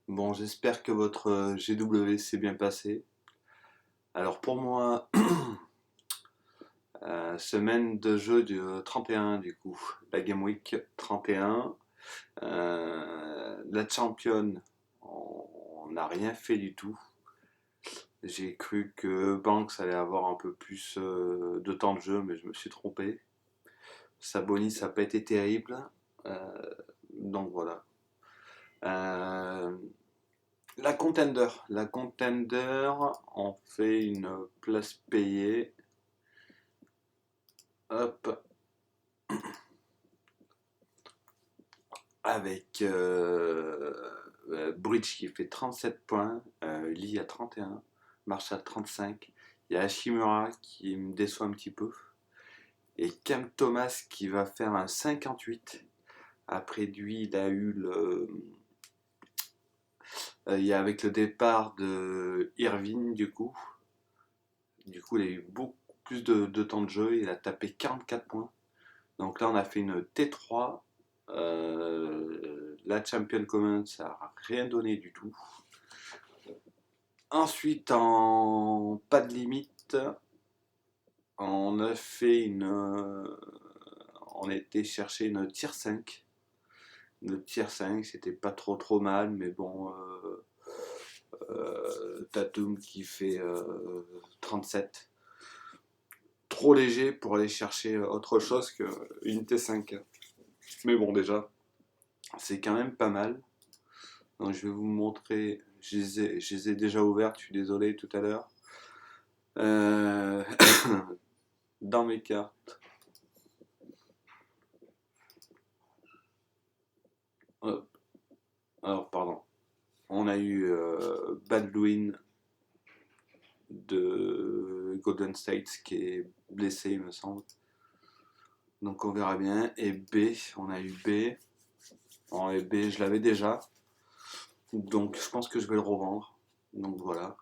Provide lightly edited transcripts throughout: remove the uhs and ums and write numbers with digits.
Bon, j'espère que votre GW s'est bien passé. Alors pour moi, semaine de jeu du 31 du coup, la Game Week 31. La championne, on n'a rien fait du tout. J'ai cru que Banks allait avoir un peu plus de temps de jeu, mais je me suis trompé. Sabonis, ça n'a pas été terrible. Euh, donc voilà. Euh, La contender, on fait une place payée. Hop, avec Bridge qui fait 37 points, Lee à 31, Marshall 35. Il y a Hashimura qui me déçoit un petit peu. Et Cam Thomas qui va faire un 58. Après lui, il a eu il y a avec le départ de Irving du coup. Du coup, il a eu beaucoup plus de temps de jeu. Il a tapé 44 points. Donc là, on a fait une T3. La Champion Commons, ça n'a rien donné du tout. Ensuite, en pas de limite, on a fait on a été chercher une tier 5. Une tier 5, c'était pas trop mal, mais bon, Tatum qui fait 37. Trop léger pour aller chercher autre chose qu'une T5. Mais bon, déjà, c'est quand même pas mal. Donc, je vais vous montrer. Je les ai déjà ouvertes, je suis désolé tout à l'heure. Euh, dans mes cartes. Hop. Alors, pardon. On a eu Baldwin de Golden State qui est blessé, il me semble. Donc, on verra bien. Et B, on a eu B. Bon, et B, je l'avais déjà. Donc, je pense que je vais le revendre. Donc, voilà.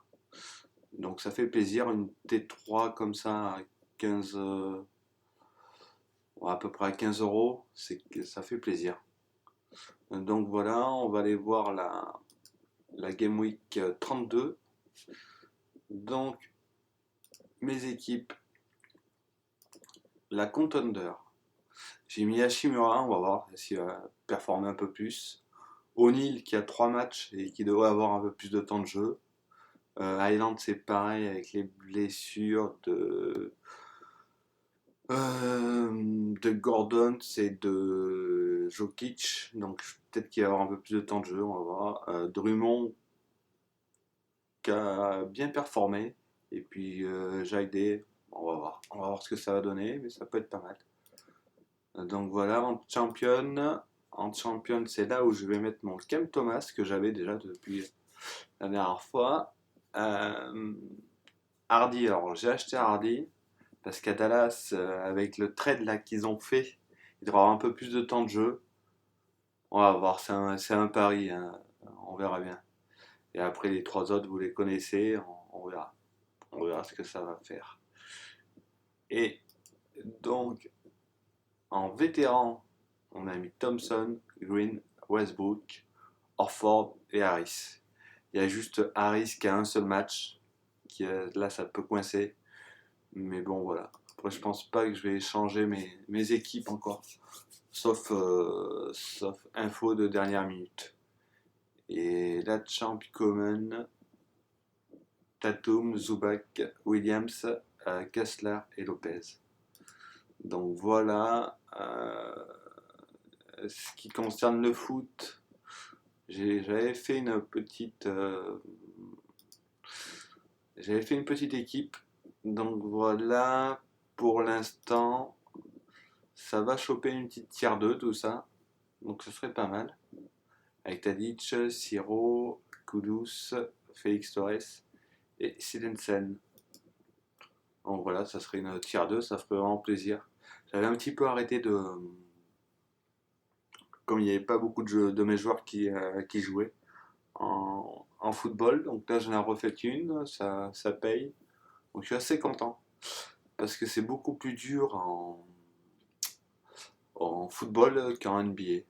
Donc, ça fait plaisir. Une T3 comme ça à 15. À peu près à 15 euros, ça fait plaisir. Donc voilà, on va aller voir la Game Week 32. Donc, mes équipes, la Contender. J'ai mis Hashimura, on va voir s'il va performer un peu plus. O'Neal qui a 3 matchs et qui devrait avoir un peu plus de temps de jeu. Highland, c'est pareil avec les blessures de Gordon, c'est de Jokic, donc peut-être qu'il va avoir un peu plus de temps de jeu, on va voir. Drummond qui a bien performé, et puis Jaide, on va voir ce que ça va donner, mais ça peut être pas mal. Donc voilà, en champion, c'est là où je vais mettre mon Cam Thomas que j'avais déjà depuis la dernière fois. Euh, Hardy, alors j'ai acheté Hardy parce qu'à Dallas, avec le trade là qu'ils ont fait, il devra avoir un peu plus de temps de jeu. On va voir, c'est un pari, hein, on verra bien. Et après les trois autres, vous les connaissez, on verra. On verra ce que ça va faire. Et donc, en vétéran, on a mis Thompson, Green, Westbrook, Orford et Harris. Il y a juste Harris qui a un seul match. Là, ça peut coincer. Mais bon, voilà. Après, je pense pas que je vais changer mes équipes encore. Sauf info de dernière minute. Et la Champ Common, Tatum, Zubac, Williams, Kessler et Lopez. Donc voilà. Ce qui concerne le foot, j'avais fait j'avais fait une petite équipe. Donc voilà, pour l'instant, ça va choper une petite tier 2 tout ça. Donc ce serait pas mal. Avec Tadic, Siro, Kudus, Félix Torres et Silensen. Donc voilà, ça serait une tier 2, ça ferait vraiment plaisir. J'avais un petit peu arrêté comme il n'y avait pas beaucoup de mes joueurs qui jouaient en football. Donc là, j'en ai refait une, ça paye. Donc je suis assez content. Parce que c'est beaucoup plus dur en football qu'en NBA.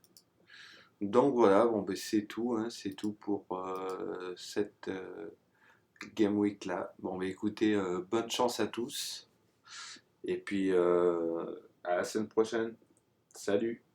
Donc voilà, bon, ben, c'est tout, hein, c'est tout pour cette Game Week là. Bon, bah, écoutez, bonne chance à tous. Et puis à la semaine prochaine. Salut!